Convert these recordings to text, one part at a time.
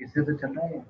इससे तो चल रहा है।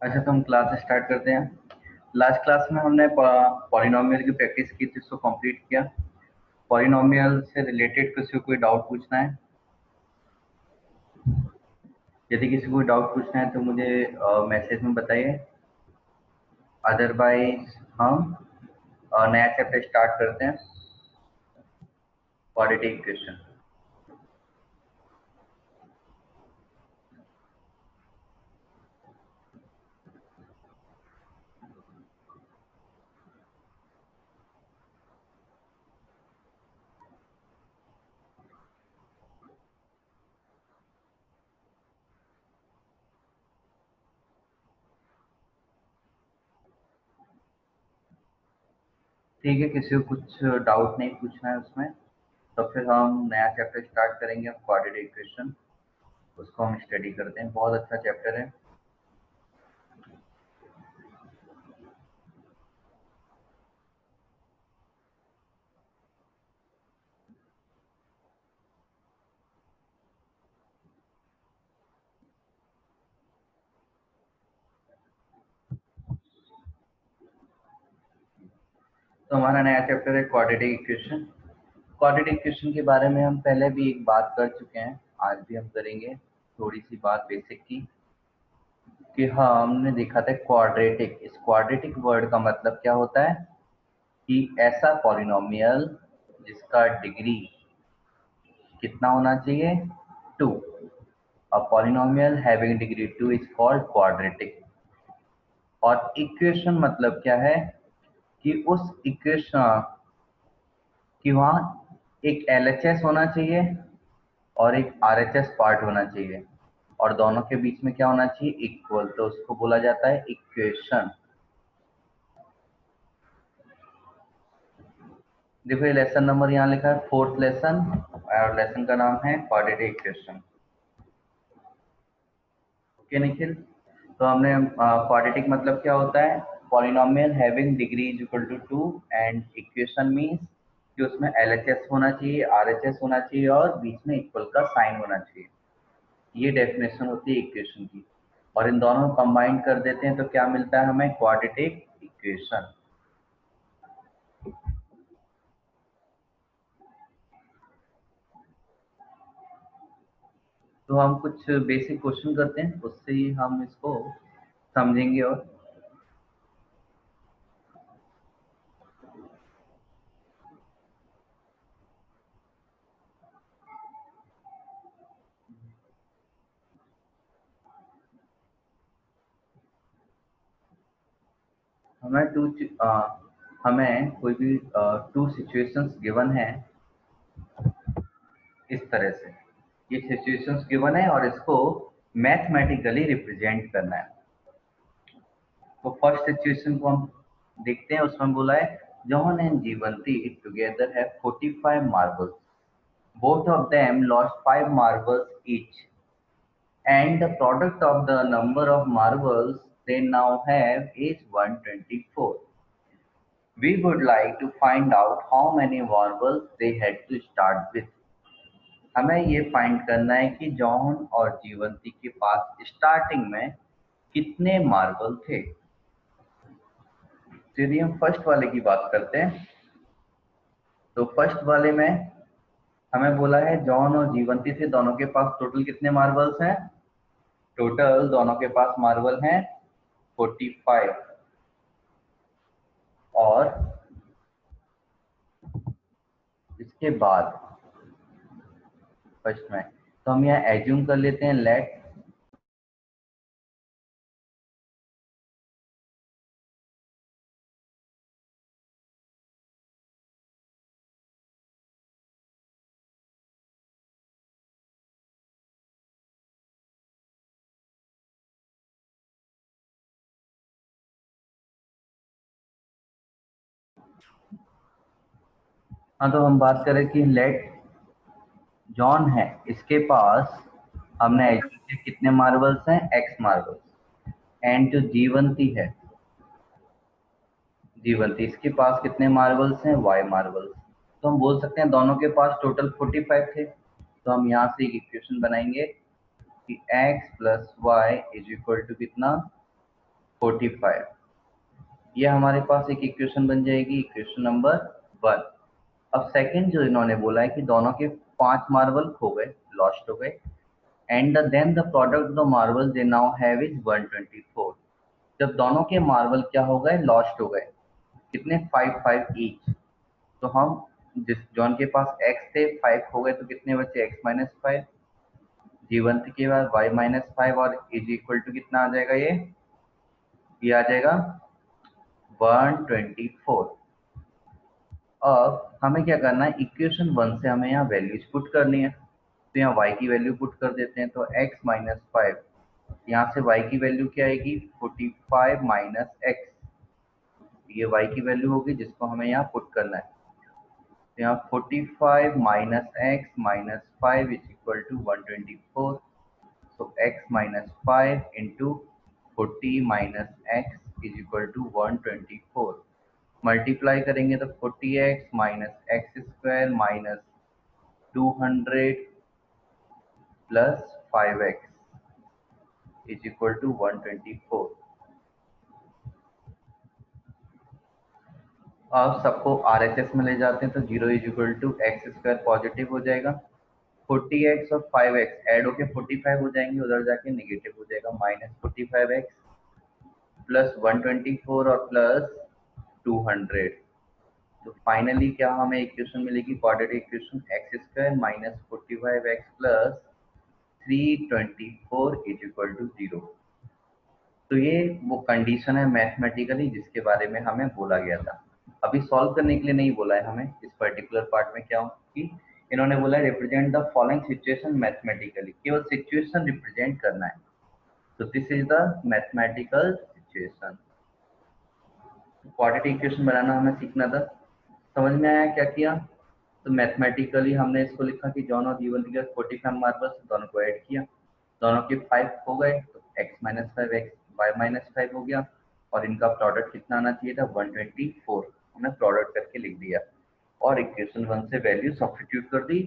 अच्छा, तो हम क्लास स्टार्ट करते हैं। लास्ट क्लास में हमने पॉलिनोमियल की प्रैक्टिस की थी, उसको कंप्लीट किया। पॉलिनोमियल से रिलेटेड किसी को कोई डाउट पूछना है? यदि किसी को डाउट पूछना है तो मुझे मैसेज में बताइए। अदरवाइज हम नया चैप्टर स्टार्ट करते हैं, क्वाड्रेटिक इक्वेशन। ठीक है, किसी को कुछ डाउट नहीं पूछना है उसमें, तो फिर हम नया चैप्टर स्टार्ट करेंगे, क्वाड्रेटिक इक्वेशन। उसको हम स्टडी करते हैं, बहुत अच्छा चैप्टर है। तो हमारा नया चैप्टर है क्वाड्रेटिक इक्वेशन। क्वाड्रेटिक इक्वेशन के बारे में हम पहले भी एक बात कर चुके हैं, आज भी हम करेंगे थोड़ी सी बात बेसिक की। कि हाँ, हमने देखा था क्वाड्रेटिक, इस क्वाड्रेटिक वर्ड का मतलब क्या होता है कि ऐसा पॉलिनोमियल जिसका डिग्री कितना होना चाहिए, 2। A polynomial having degree 2 is called quadratic. और इक्वेशन मतलब क्या है कि उस इक्वेशन कि वहाँ एक एलएचएस होना चाहिए और एक आरएचएस पार्ट होना चाहिए, और दोनों के बीच में क्या होना चाहिए, इक्वल, तो उसको बोला जाता है इक्वेशन। देखो, ये लेसन नंबर यहाँ लिखा है, 4th लेसन, और लेसन का नाम है क्वाड्रेटिक इक्वेशन। ओके निखिल, तो हमने क्वाड्रेटिक मतलब क्या होता है, polynomial having degree is equal to 2, and equation means कि उसमें एलएचएस होना चाहिए, आरएचएस होना चाहिए, और बीच में इक्वल का साइन होना चाहिए। ये डेफिनेशन होती है इक्वेशन की। और इन दोनों को कंबाइन कर देते हैं तो क्या मिलता है हमें, क्वाड्रेटिक इक्वेशन। तो हम कुछ बेसिक क्वेश्चन करते हैं, उससे ही हम इसको समझेंगे। और हमें हमें कोई भी 2 सिचुएशंस गिवन है इस तरह से। ये सिचुएशंस गिवन है और इसको मैथमेटिकली रिप्रेजेंट करना है। तो फर्स्ट सिचुएशन को हम देखते हैं, उसमें बोला है John and Jeevanti together have 45 marbles, both of them lost 5 marbles each, and the product of the number of marbles they now have is 124. We would like to find out how many marbles they had to start with. हमें ये find करना है कि John और जीवंती के पास starting में कितने marble थे। तो यदि हम फर्स्ट वाले की बात करते हैं, तो फर्स्ट वाले में हमें बोला है जॉन और जीवंती से दोनों के पास टोटल कितने मार्बल्स हैं, टोटल दोनों के पास मार्बल हैं 45। और इसके बाद फर्स्ट में तो हम यहाँ एज्यूम कर लेते हैं, लेट हाँ, तो हम बात करें कि लेट जॉन है, इसके पास हमने एज्यूम किया कितने मार्बल्स हैं, एक्स मार्बल्स। एंड जो जीवंती है, जीवंती इसके पास कितने मार्बल्स हैं, वाई मार्बल्स। तो हम बोल सकते हैं दोनों के पास टोटल 45 थे। तो हम यहाँ से एक इक्वेशन बनाएंगे कि x plus Y is equal to कितना, 45। ये हमारे पास एक इक्वेशन बन जाएगी, इक्वेशन नंबर 1। अब सेकंड जो इन्होंने बोला है कि दोनों के 5 मार्बल खो गए, लॉस्ट हो गए, and then the product the marble they now have is 124। जब दोनों के मार्बल क्या हो गए, लॉस्ट हो गए, कितने, 5 ईच। तो हम जिस जॉन के पास x थे 5 हो गए, तो कितने बचे, x माइनस 5। जीवंत के बाद y माइनस 5 और इज इक्वल टू कितना आ जाएगा, ये आ जाएगा 124। अब हमें क्या करना है, इक्वेशन 1 से हमें यहाँ वैल्यूज पुट करनी है। तो यहाँ y की वैल्यू पुट कर देते हैं, तो x माइनस 5, यहाँ से y की वैल्यू क्या आएगी, 45 माइनस एक्स। ये y की वैल्यू होगी जिसको हमें यहाँ पुट करना है। तो यहाँ 45 minus x minus 5 is equal to 124। तो x minus 5 into 40 minus x is equal to 124। Multiply करेंगे तो 40x minus x square minus 200 plus 5x is equal to 124। अब सबको RHS में ले जाते हैं, तो 0 is equal to x square positive हो जाएगा, 40x और 5x ऐड होके 45 हो जाएंगे, उधर जाके नेगेटिव हो जाएगा, माइनस 45x प्लस 124 और प्लस 200। तो फाइनली क्या हमें इक्वेशन मिलेगी, quadratic equation x square minus 45x plus 324 is equal to 0। तो ये वो कंडीशन है मैथमेटिकली जिसके बारे में हमें बोला गया था। अभी सॉल्व करने के लिए नहीं बोला है हमें, इस पर्टिकुलर पार्ट में क्या हो कि इन्होंने बोला represent the following situation mathematically, केवल सिचुएशन रिप्रेजेंट करना है। तो this is the mathematical situation. Quadratic equation बनाना हमें सीखना था, समझ में आया क्या किया। तो मैथमेटिकली हमने इसको लिखा कि जॉन और जीवन के 45 मार्बल्स, दोनों को ऐड किया, दोनों के 5 हो गए, तो x minus 5 x y minus 5 हो गया, और इनका प्रोडक्ट कितना आना चाहिए था, 124। हमने प्रोडक्ट करके लिख दिया और इक्वेशन 1 से वैल्यू सब्स्टिट्यूट कर दी,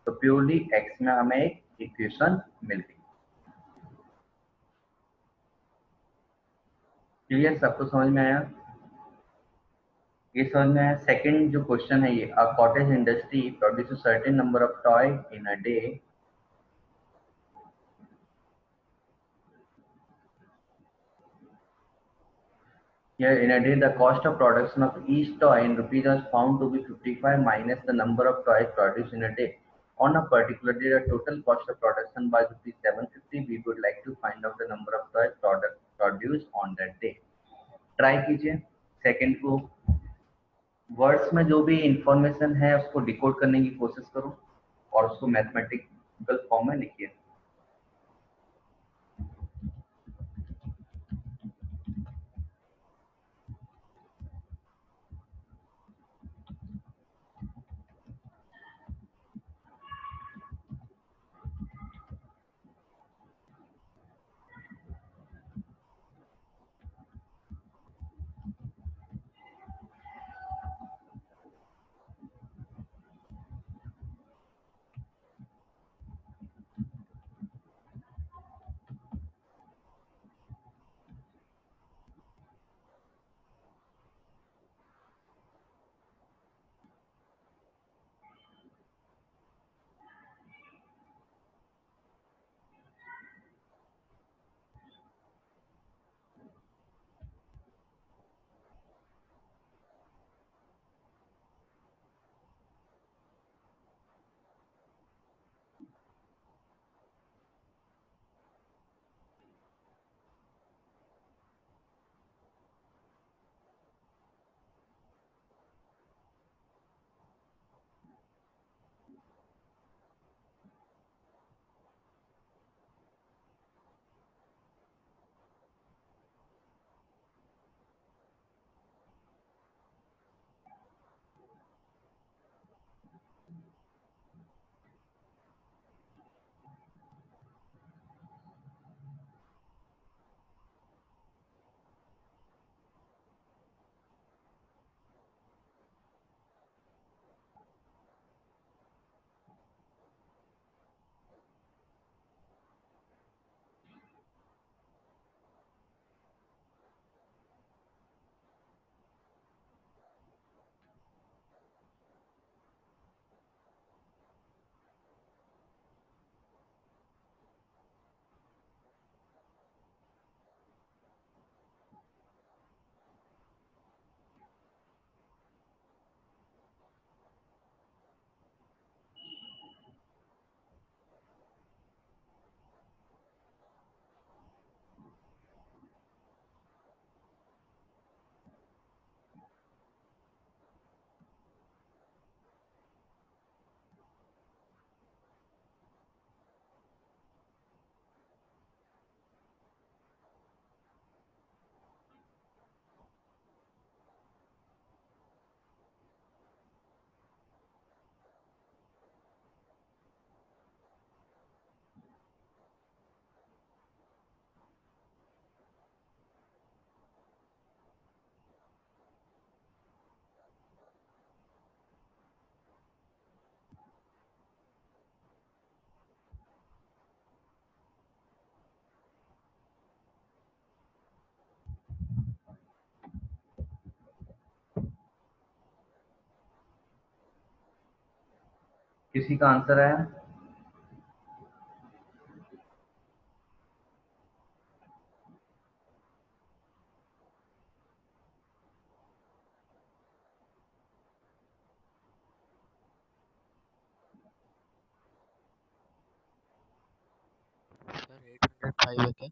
तो प्योरली x में हमें एक इक्वेशन मिल गई। क्लियर, सबको समझ में आया, ये समझ में आया। सेकंड जो क्वेश्चन है, ये a cottage industry produce a certain number of toy in a day. Here in a day, the cost of production of each toy in rupees was found to be 55 minus the number of toys produced in a day. On a particular day, the total cost of production was rupees 750. We would like to find out the number of toys produced on that day. Try कीजिए second को, words में जो भी information है उसको decode करने की कोशिश करो और उसको मैथमेटिकल फॉर्म में लिखिए। किसी का आंसर आया? सर 805 है क्या?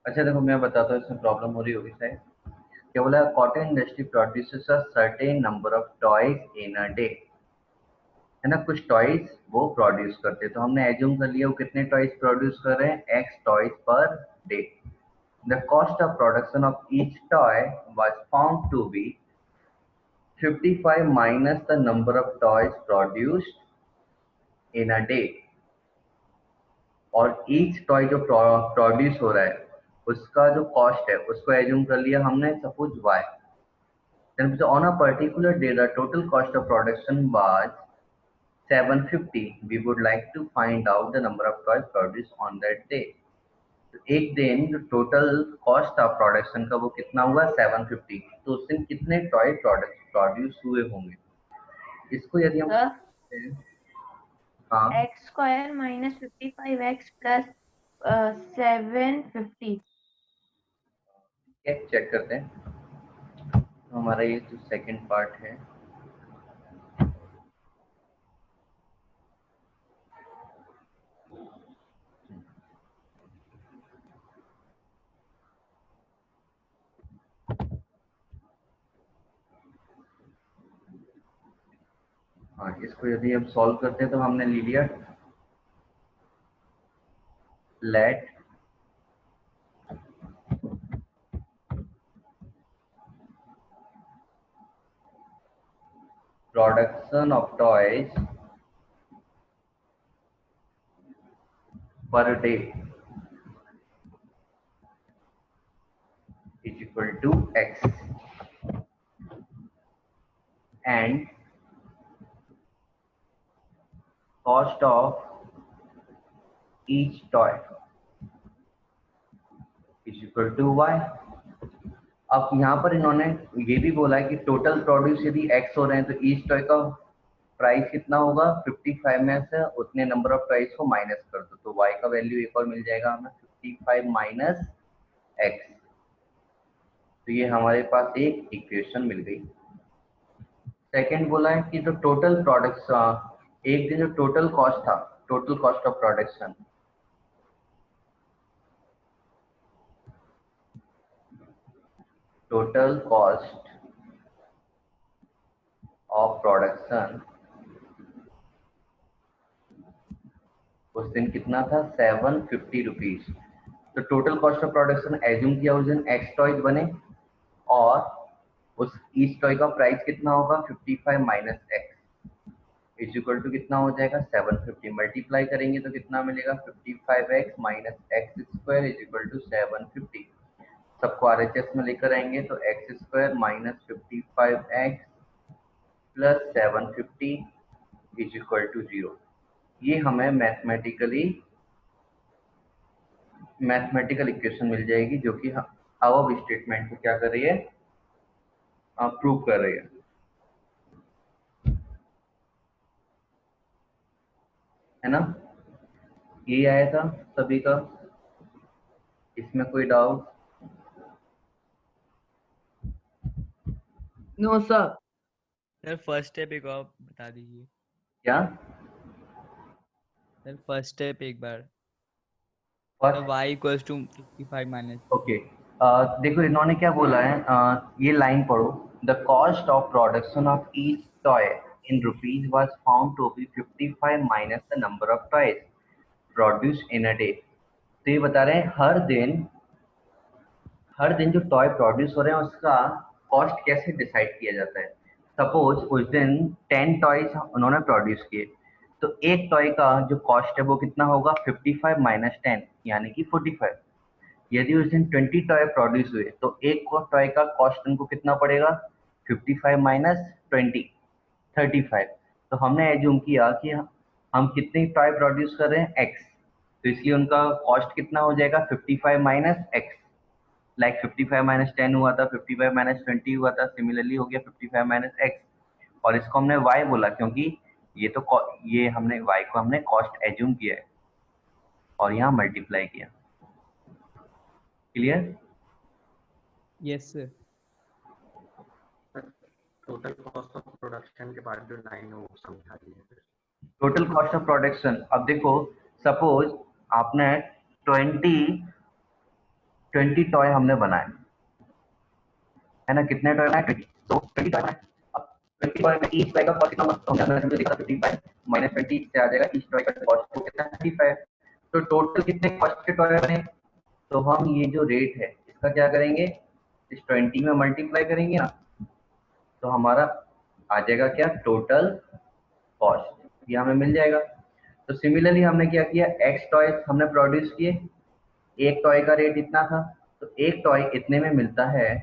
अच्छा देखो, मैं बताता हूँ, इसमें प्रॉब्लम हो रही होगी शायद। क्या बोला? Cotton industry produces a certain number of toys in a day, है ना। कुछ टॉयज वो प्रोड्यूस करते हैं, तो हमने एज्यूम कर लिया वो कितने टॉयज प्रोड्यूस कर रहे हैं, x toys per day. The cost of production of each toy was found to be 55 minus the number of toys produced in a day। और ईच टॉय जो प्रोड्यूस हो रहा है उसका जो कॉस्ट है उसको एज्यूम कर लिया हमने, suppose y। then on a particular day the total cost of production was 750। we would like to find out the number of toys produced on that day। तो एक दिन जो टोटल कॉस्ट था प्रोडक्शन का वो कितना हुआ, 750। तो उस दिन कितने टॉय प्रोडक्ट प्रोड्यूस हुए होंगे, इसको यदि हम सर करते हैं। हाँ, x square minus 55x plus 750। Check करते हैं। तो हमारा ये जो सेकंड पार्ट है, हाँ, इसको यदि हम सॉल्व करते हैं तो हमने ले लिया let production of toys per day is equal to x and cost of each toy is equal to y. अब यहाँ पर इन्होंने ये भी बोला है कि टोटल प्रोड्यूस यदि एक्स हो रहे हैं तो ईच टॉय का प्राइस कितना होगा, 55 में से उतने नंबर ऑफ टॉयज को माइनस कर दो तो y का वैल्यू एक और मिल जाएगा हमें, 55 माइनस एक्स। तो ये हमारे पास एक इक्वेशन मिल गई। सेकंड बोला है कि जो टोटल प्रोडक्ट्स, एक दिन जो टोटल कॉस्ट था, total cost of production, total cost of production उस दिन कितना था, 750 रुपीज। तो total cost of production assume किया उस दिन एक्स टॉयज बने और उस ईच टॉय का प्राइस कितना होगा, 55 minus x is equal to कितना हो जाएगा, 750। मल्टीप्लाई करेंगे तो कितना मिलेगा, 55x minus x square is equal to 750। सबको आरएचएस में लेकर आएंगे तो x square minus 55x plus 750 is equal to 0। ये हमें मैथमेटिकल इक्वेशन मिल जाएगी जो कि अब स्टेटमेंट को क्या कर रही है, प्रूव कर रही है ना। ये आया था सभी का, इसमें कोई doubt? No sir. Sir first step एक और बता दीजिए। क्या सर फर्स्ट स्टेप एक बार। First? y equals to 55 minus. Okay, देखो इन्होंने क्या बोला है, ये लाइन पढ़ो। The cost of production of each toy in rupees was found to be 55 minus the number of toys produce in a day. तो ये बता रहे हैं हर दिन जो टॉय प्रोड्यूस हो रहे हैं उसका कॉस्ट कैसे डिसाइड किया जाता है। सपोज उस दिन 10 टॉयज उन्होंने प्रोड्यूस किए, तो एक टॉय का जो कॉस्ट है वो कितना होगा, 55 माइनस 10 यानी कि 45। यदि उस दिन 20 टॉय प्रोड्यूस हुए तो एक टॉय का कॉस्ट उनको कितना पड़ेगा, 55 माइनस 20, 35। तो हमने एज्यूम किया कि हम कितने टॉय प्रोड्यूस कर रहे हैं एक्स, तो इसलिए उनका कॉस्ट कितना हो जाएगा 55 माइनस एक्स, लाइक 55 माइनस 10 हुआ था, 55 माइनस 20 हुआ था, सिमिलरली हो गया 55 माइनस एक्स। और इसको हमने y बोला क्योंकि ये हमने y को हमने कॉस्ट एज्यूम किया है और यहाँ मल्टीप्लाई किया। Clear? Yes sir. Total cost of production के बाद जो लाइन है वो समझा दीजिए। टोटल कॉस्ट ऑफ प्रोडक्शन, अब देखो सपोज आपने 20 टॉय हमने बनाए है ना, कितने टॉय बनाए 20, तो 20 टॉय बनाए। अब 20 टॉय में ईच टॉय का कॉस्ट कितना हमने देखा 55 माइनस 20 से आ जाएगा ईच टॉय का कॉस्ट को कितना 35। तो टोटल कितने कॉस्ट के टॉय बने, तो हम ये जो रेट है इसका क्या करेंगे, इस 20 में मल्टीप्लाई करेंगे ना, तो हमारा आ जाएगा क्या टोटल कॉस्ट, ये हमें मिल जाएगा। तो सिमिलरली हमने क्या किया, एक्स टॉयज हमने प्रोड्यूस किए, एक टॉय का रेट इतना था, तो एक टॉय इतने में मिलता है,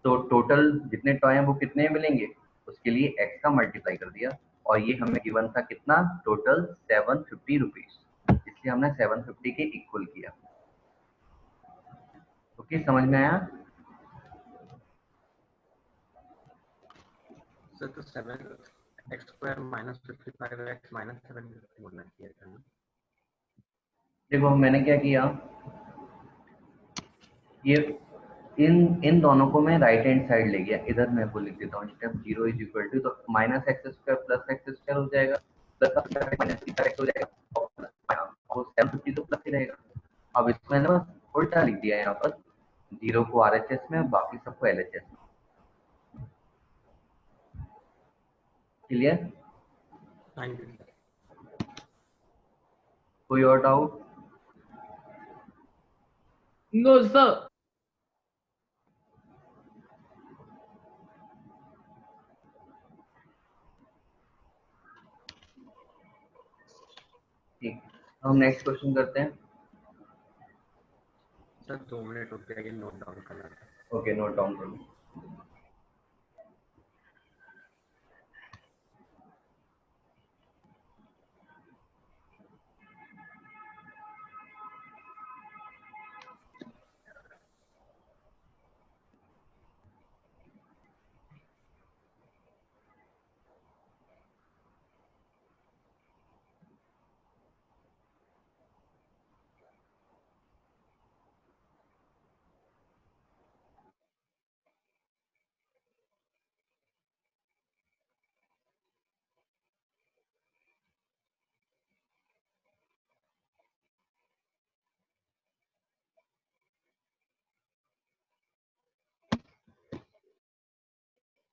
तो टोटल जितने टॉय हैं वो कितने में मिलेंगे, उसके लिए एक्स का मल्टीप्लाई कर दिया, और ये हमें गिवन था कितना टोटल 750 रुपीज, इसलिए हमने 750 के इक्वल किया। ओके, समझ में आया? सर तो 7x square minus 55x minus 750 होना चाहिए था ना। देखो मैंने क्या किया, ये इन दोनों को मैं राइट हैंड साइड ले गया, इधर मैं वो लिख देता हूँ स्टेप 0 इज इक्वल टू, तो minus x square plus x square हो जाएगा, प्लस माइनस एक्स हो जाएगा, और 750 तो प्लस ही रहेगा। अब इसको मैंने बस उल्टा लिख दिया यहाँ पर, 0 को RHS में, बाकी सबको LHS में। क्लियर? Thank you sir. कोई और डाउट? No sir. ठीक, हम नेक्स्ट क्वेश्चन करते हैं। सर 2 मिनट रुक जाइए, नोट डाउन करना था। ओके, नोट डाउन कर लो।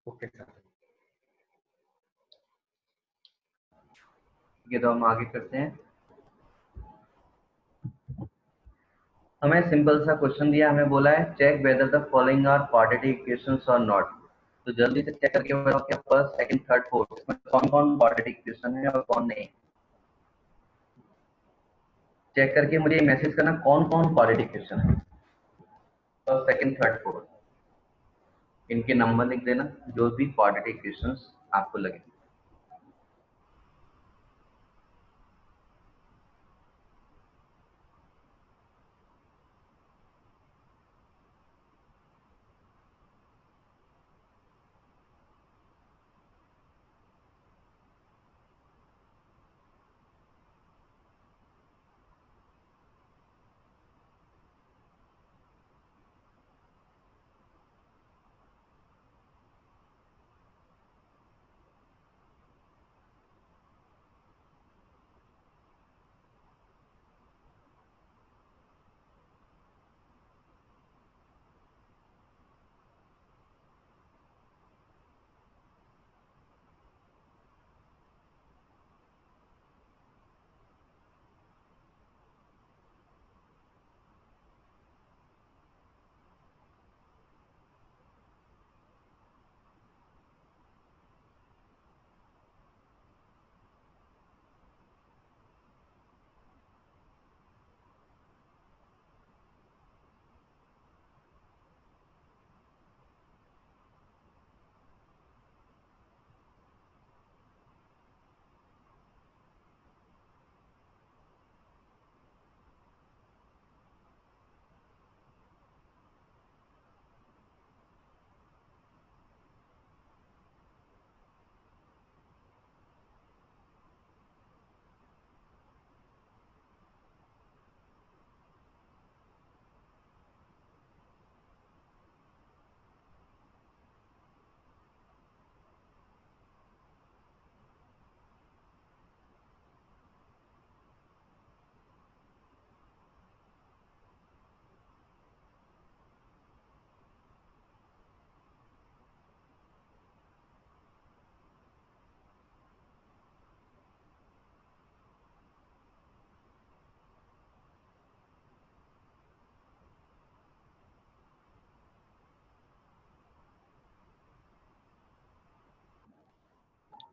Okay sir. ये तो हम आगे करते हैं। हमें सिंपल सा क्वेश्चन दिया, हमें बोला है check whether the following are quadratic equations और नॉट। तो जल्दी से चेक करके बताओ क्या फर्स्ट सेकंड थर्ड फोर्थ इसमें कौन कौन क्वाड्रेटिक इक्वेशन है और कौन नहीं। चेक करके मुझे मैसेज करना कौन कौन क्वाड्रेटिक इक्वेशन है, फर्स्ट सेकंड थर्ड फोर्थ, इनके नंबर लिख देना जो भी क्वाड्रेटिक इक्वेशंस आपको लगे।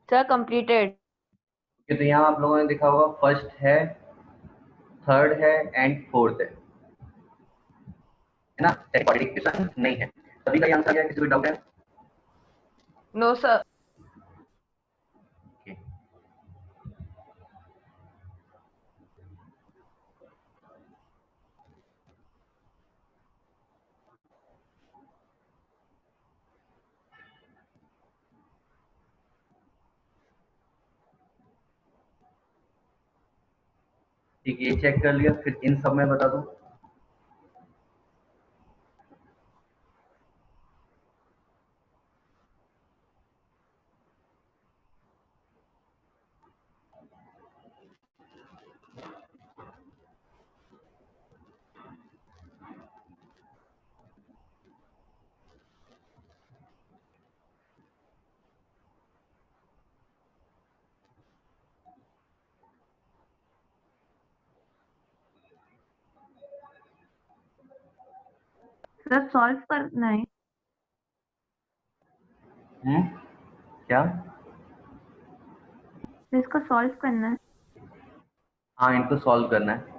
Sir, completed. तो यहाँ आप लोगों ने देखा होगा फर्स्ट है, थर्ड है एंड फोर्थ है ना? क्वाड्रेटिक इक्वेशन नहीं है। सभी का आंसर क्या है? किसी को डाउट है? No, sir. Okay. ठीक है, ये चेक कर लिया, फिर इन सब में बता दो। Sir, solve करना है. क्या? इसको solve करना है. हाँ, इनको सॉल्व करना है।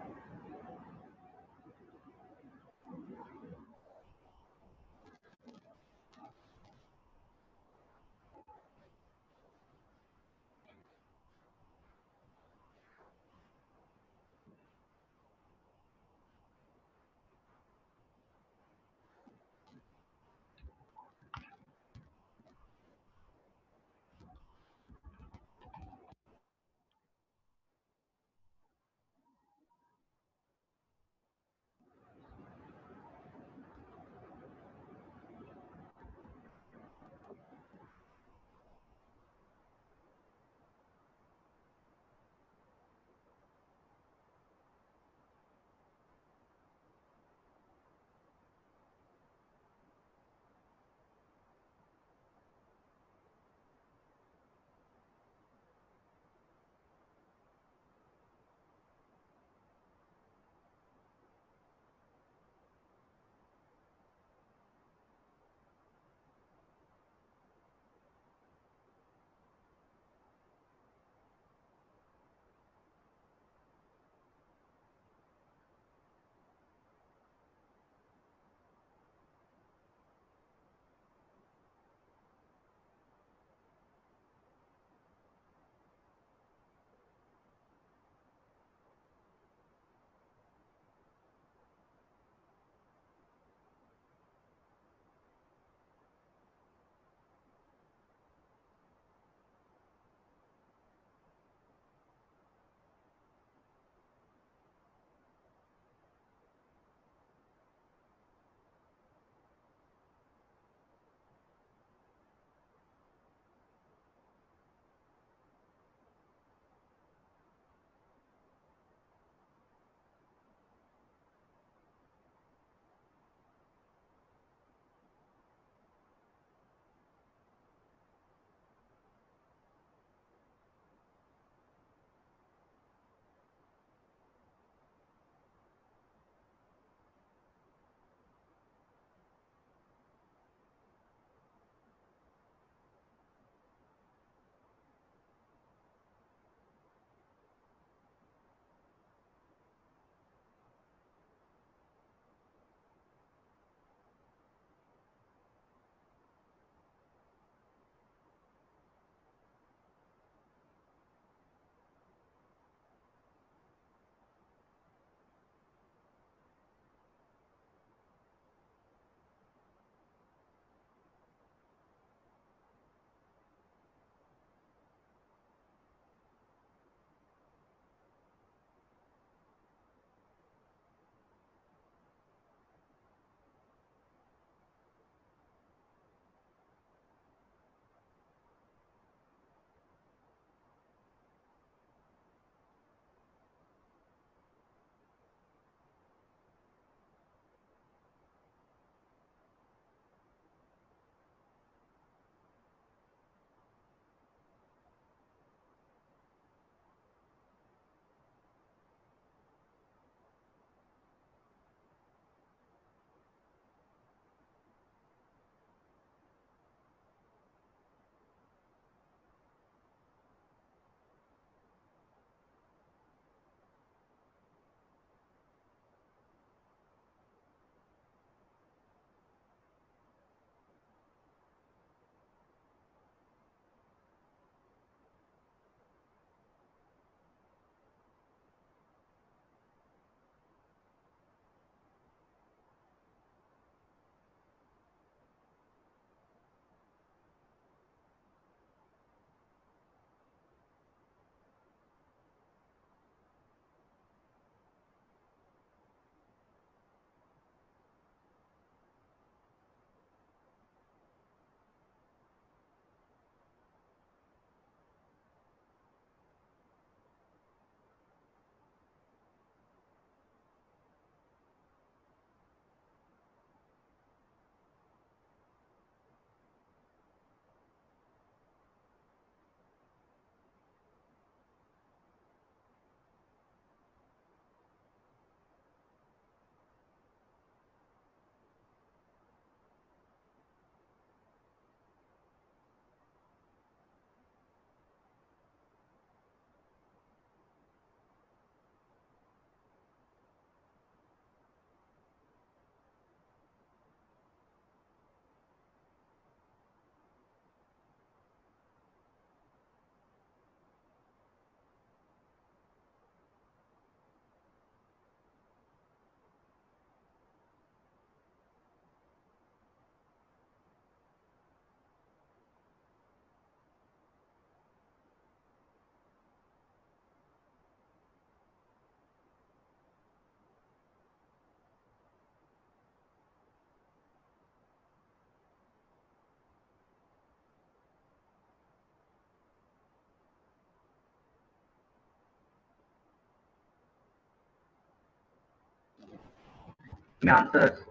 में आंसर्स